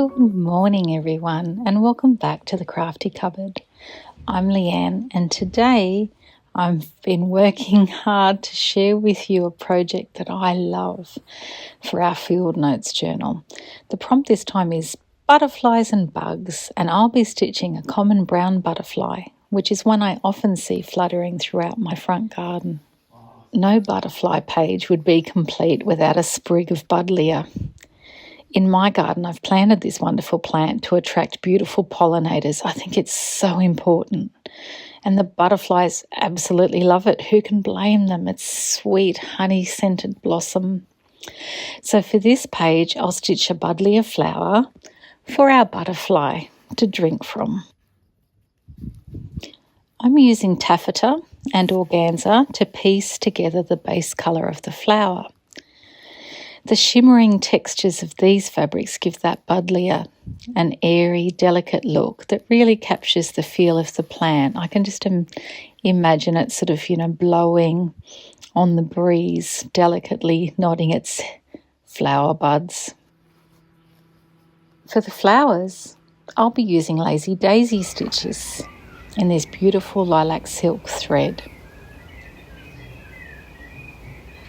Good morning everyone, and welcome back to the Crafty Cupboard. I'm Leanne, and today I've been working hard to share with you a project that I love for our field notes journal. The prompt this time is butterflies and bugs, and I'll be stitching a common brown butterfly, which is one I often see fluttering throughout my front garden. No butterfly page would be complete without a sprig of Buddleia. In my garden, I've planted this wonderful plant to attract beautiful pollinators. I think it's so important. And the butterflies absolutely love it. Who can blame them? It's sweet, honey-scented blossom. So for this page, I'll stitch a Buddleia flower for our butterfly to drink from. I'm using taffeta and organza to piece together the base colour of the flower. The shimmering textures of these fabrics give that Buddleia an airy, delicate look that really captures the feel of the plant. I can just imagine it sort of, blowing on the breeze, delicately nodding its flower buds. For the flowers, I'll be using lazy daisy stitches in this beautiful lilac silk thread.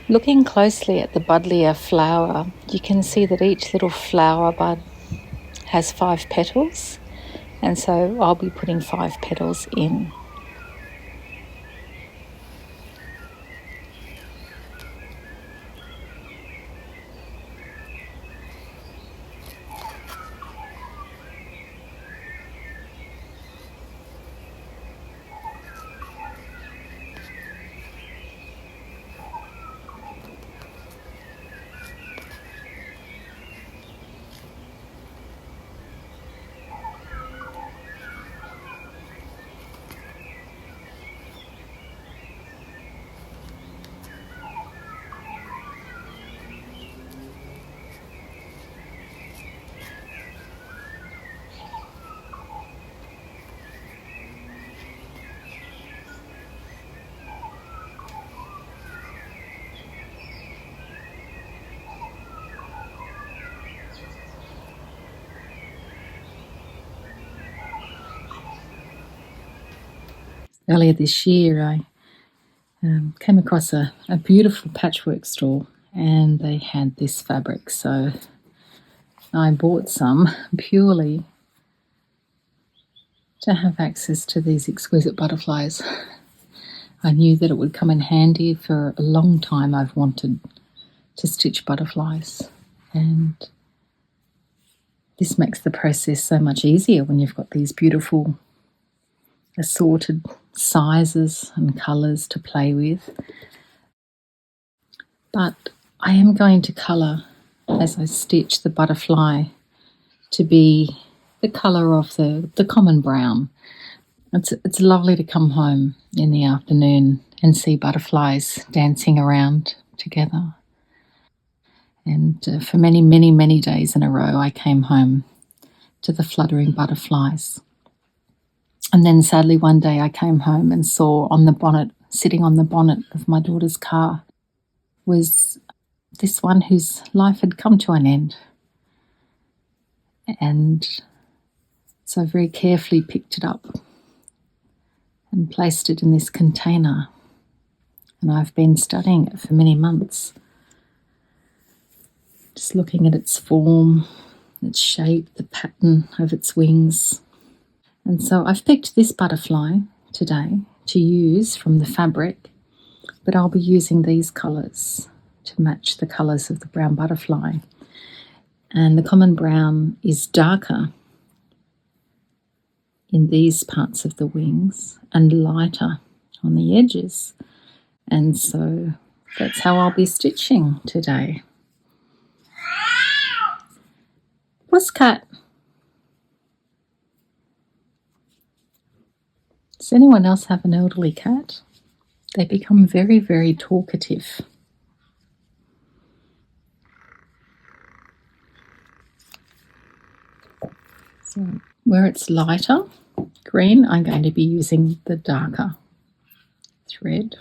Looking closely at the Buddleia flower, you can see that each little flower bud has 5 petals, and so I'll be putting 5 petals in. Earlier this year, I came across a beautiful patchwork store, and they had this fabric, so I bought some purely to have access to these exquisite butterflies. I knew that it would come in handy. For a long time I've wanted to stitch butterflies, and this makes the process so much easier when you've got these beautiful assorted sizes and colours to play with. But I am going to colour as I stitch the butterfly to be the colour of the common brown. It's lovely to come home in the afternoon and see butterflies dancing around together. And for many, many, many days in a row, I came home to the fluttering butterflies. And then sadly one day I came home and saw sitting on the bonnet of my daughter's car, was this one whose life had come to an end. And so I very carefully picked it up and placed it in this container. And I've been studying it for many months, just looking at its form, its shape, the pattern of its wings. And so I've picked this butterfly today to use from the fabric, but I'll be using these colours to match the colours of the brown butterfly. And the common brown is darker in these parts of the wings and lighter on the edges. And so that's how I'll be stitching today. Pusscat. Does anyone else have an elderly cat? They become very, very talkative. So where it's lighter green, I'm going to be using the darker thread.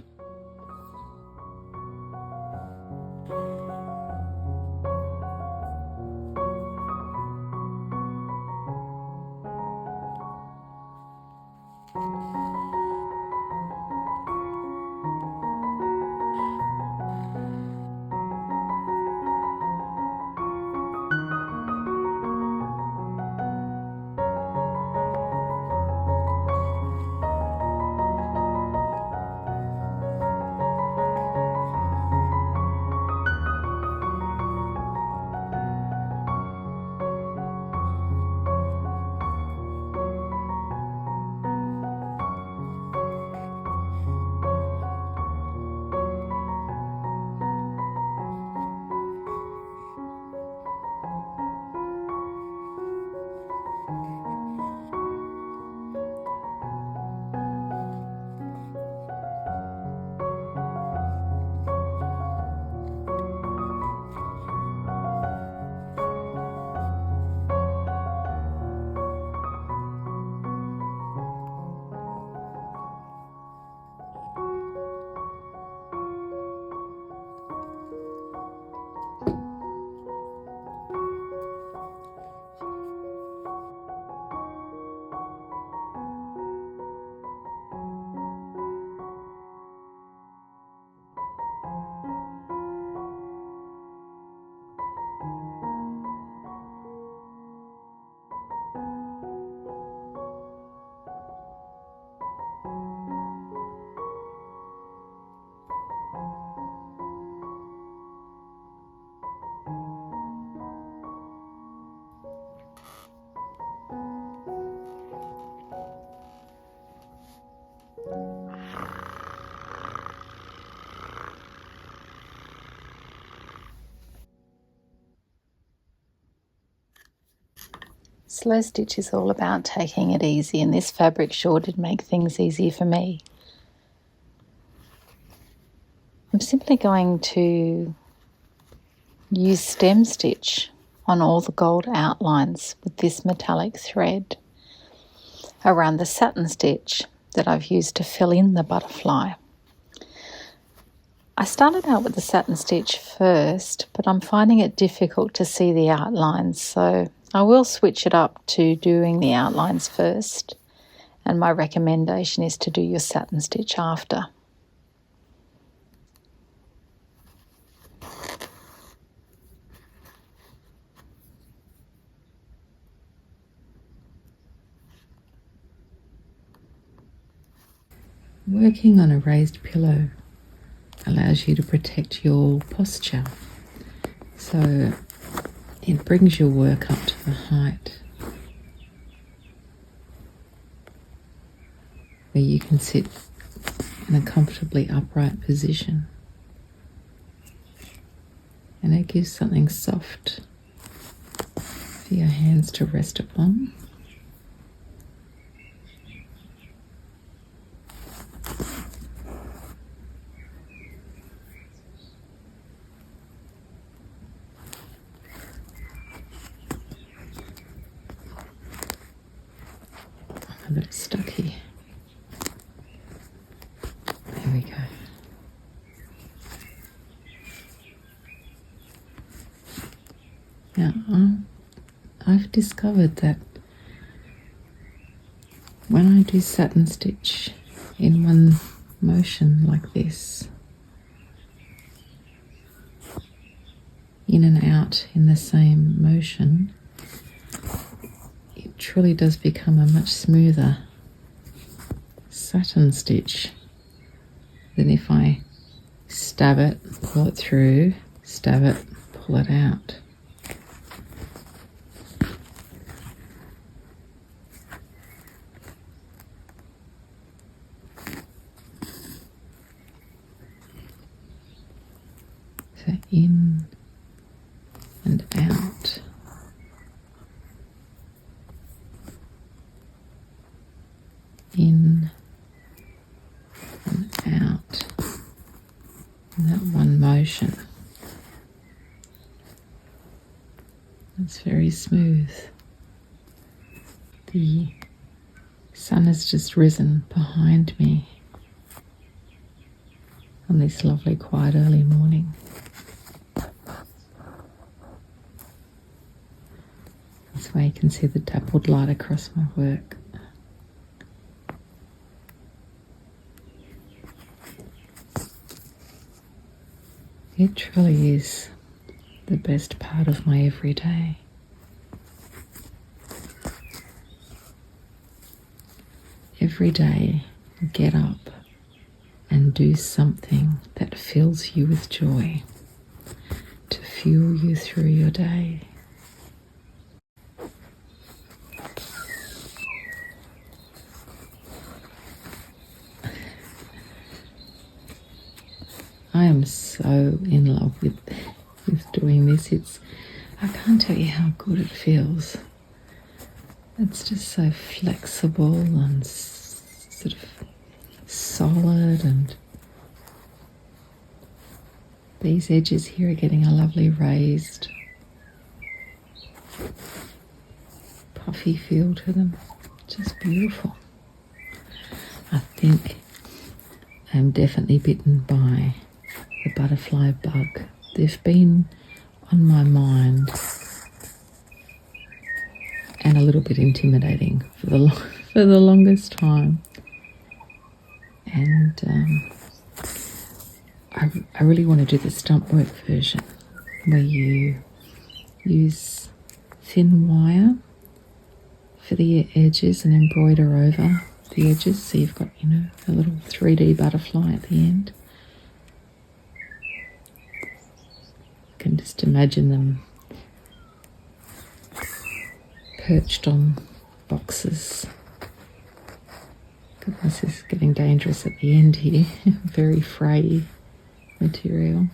Slow stitch is all about taking it easy, and this fabric sure did make things easy for me. I'm simply going to use stem stitch on all the gold outlines with this metallic thread around the satin stitch that I've used to fill in the butterfly. I started out with the satin stitch first, but I'm finding it difficult to see the outlines, so I will switch it up to doing the outlines first, and my recommendation is to do your satin stitch after. Working on a raised pillow allows you to protect your posture, so it brings your work up to the height where you can sit in a comfortably upright position, and it gives something soft for your hands to rest upon. A little stuck here. There we go. Now, I've discovered that when I do satin stitch in one motion like this, in and out in the same motion, it truly does become a much smoother satin stitch than if I stab it, pull it through, stab it, pull it out. So in and out. In and out in that one motion. It's very smooth. The sun has just risen behind me on this lovely quiet early morning. This way you can see the dappled light across my work. It truly is the best part of my everyday. Every day, get up and do something that fills you with joy to fuel you through your day. I am so in love with doing this. I can't tell you how good it feels. It's just so flexible and sort of solid, and these edges here are getting a lovely raised, puffy feel to them. Just beautiful. I think I'm definitely bitten by the butterfly bug. They've been on my mind and a little bit intimidating for the longest time. And I really want to do the stump work version where you use thin wire for the edges and embroider over the edges, so you've got, a little 3D butterfly at the end. You can just imagine them perched on boxes. This is getting dangerous at the end here. Very fray material.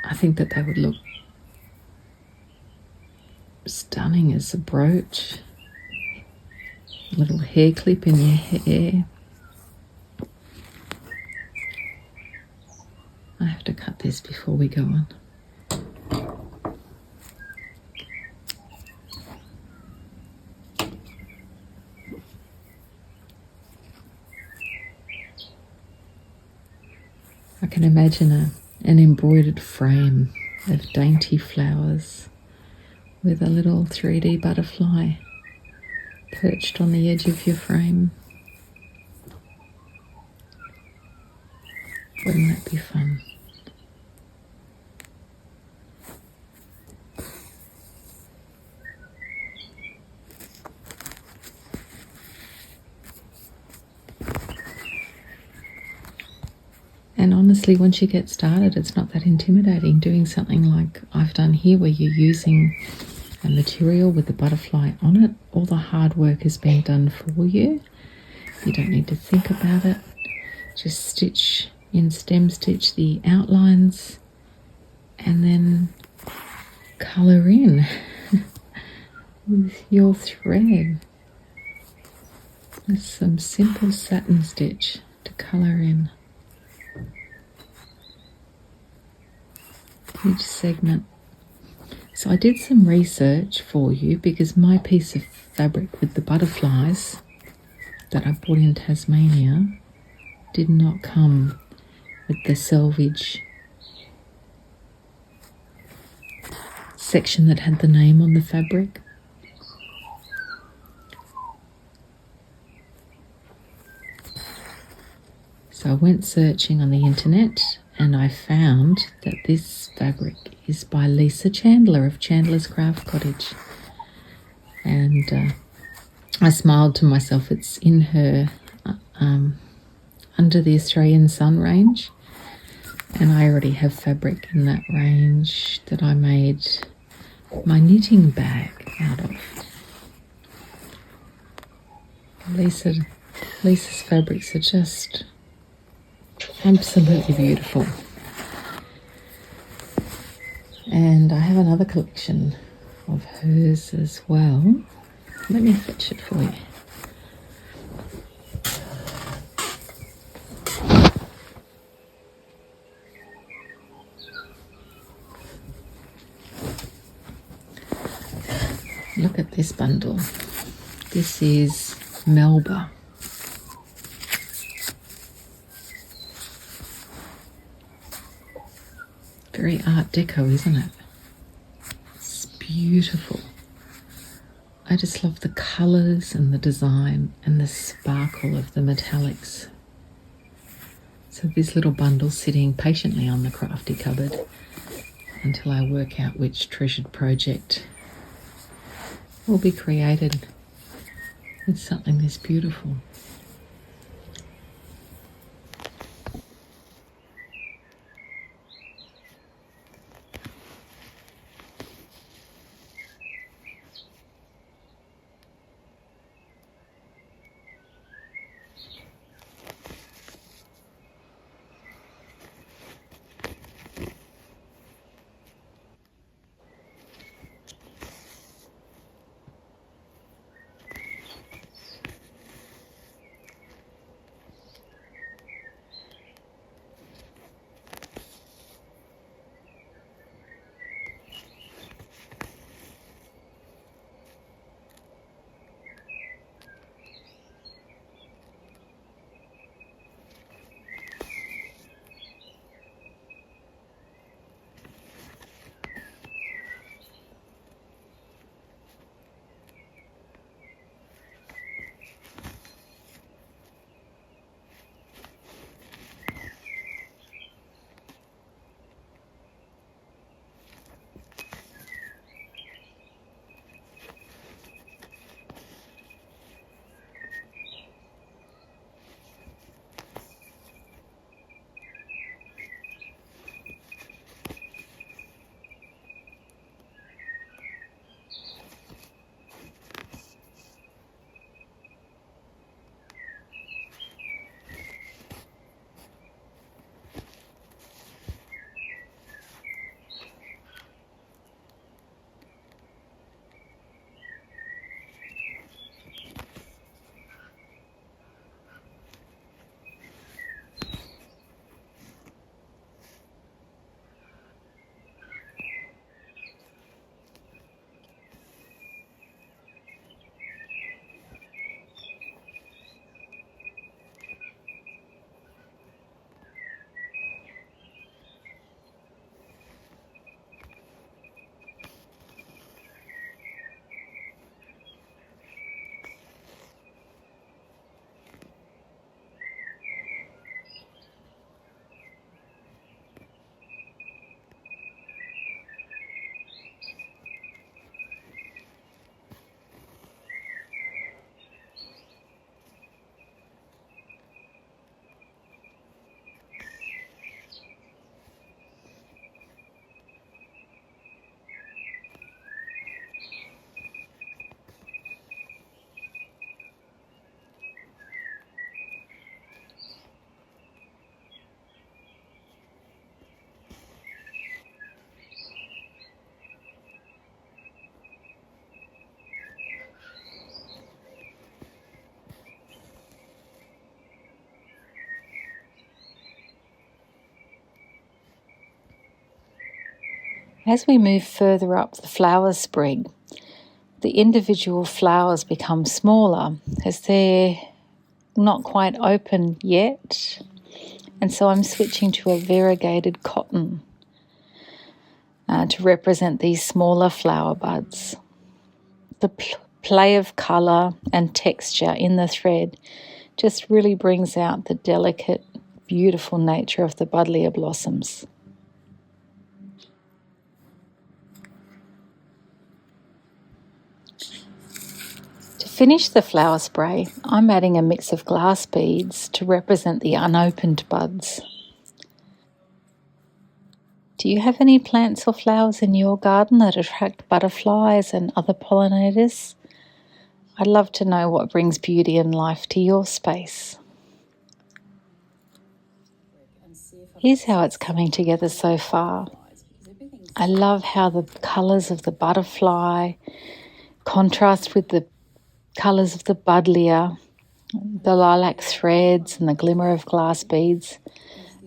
I think that they would look stunning as a brooch. A little hair clip in your hair. I have to cut this before we go on. I can imagine an embroidered frame of dainty flowers with a little 3D butterfly perched on the edge of your frame. Wouldn't that be fun? And honestly, once you get started, it's not that intimidating doing something like I've done here, where you're using a material with the butterfly on it. All the hard work is being done for you. You don't need to think about it. Just stitch in stem stitch the outlines and then colour in with your thread. With some simple satin stitch to colour in each segment. So I did some research for you, because my piece of fabric with the butterflies that I bought in Tasmania did not come with the selvage section that had the name on the fabric. So I went searching on the internet and I found that this fabric is by Lisa Chandler of Chandler's Craft Cottage. And I smiled to myself. It's in her Under the Australian Sun range. And I already have fabric in that range that I made my knitting bag out of. Lisa's fabrics are just absolutely beautiful. And I have another collection of hers as well. Let me fetch it for you. Look at this bundle. This is Melba. Very Art Deco, isn't it? It's beautiful. I just love the colours and the design and the sparkle of the metallics. So this little bundle sitting patiently on the crafty cupboard until I work out which treasured project will be created with something this beautiful. As we move further up the flower sprig, the individual flowers become smaller as they're not quite open yet, and so I'm switching to a variegated cotton to represent these smaller flower buds. The play of colour and texture in the thread just really brings out the delicate, beautiful nature of the Buddleia blossoms. To finish the flower spray, I'm adding a mix of glass beads to represent the unopened buds. Do you have any plants or flowers in your garden that attract butterflies and other pollinators? I'd love to know what brings beauty and life to your space. Here's how it's coming together so far. I love how the colours of the butterfly contrast with the colours of the Buddleia. The lilac threads and the glimmer of glass beads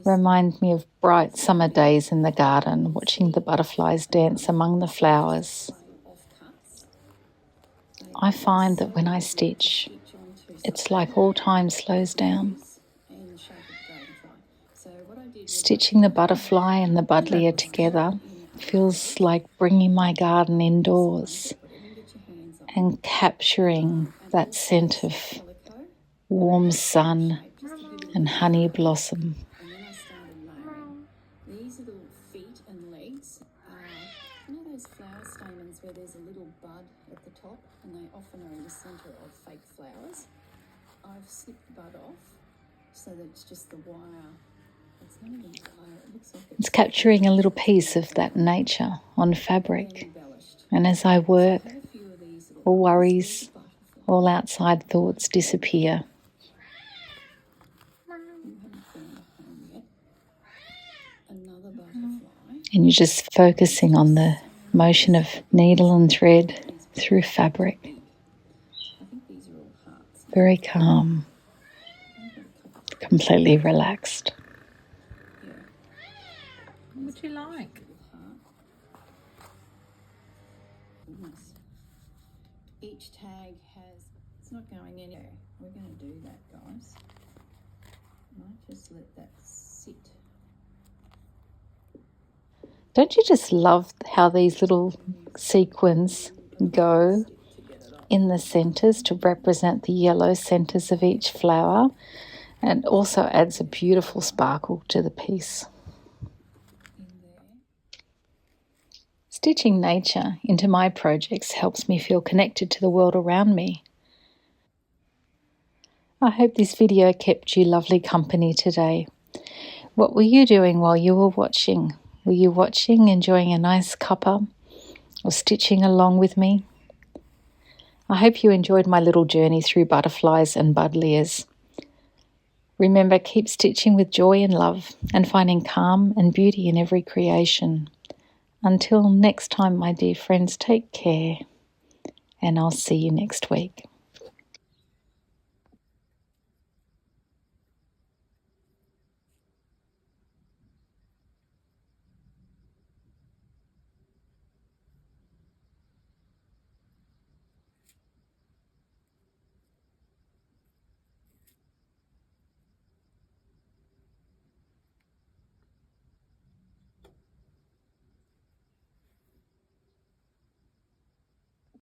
remind me of bright summer days in the garden, watching the butterflies dance among the flowers. I find that when I stitch, it's like all time slows down. Stitching the butterfly and the Buddleia together feels like bringing my garden indoors and capturing that scent of warm sun and honey blossom. These little feet and legs are, you know those flower stamens where there's a little bud at the top and they often are in the centre of fake flowers? I've snipped the bud off so that it's just the wire. It's not even wire, it looks like It's capturing a little piece of that nature on fabric. And as I work, all worries, all outside thoughts disappear. And you're just focusing on the motion of needle and thread through fabric. Very calm, completely relaxed. What would you like? Each tag has, it's not going anywhere. We're going to do that, guys. I might just let that sit. Don't you just love how these little sequins go in the centres to represent the yellow centres of each flower, and also adds a beautiful sparkle to the piece. Stitching nature into my projects helps me feel connected to the world around me. I hope this video kept you lovely company today. What were you doing while you were watching? Were you watching, enjoying a nice cuppa, or stitching along with me? I hope you enjoyed my little journey through butterflies and Buddleias. Remember, keep stitching with joy and love and finding calm and beauty in every creation. Until next time, my dear friends, take care, and I'll see you next week.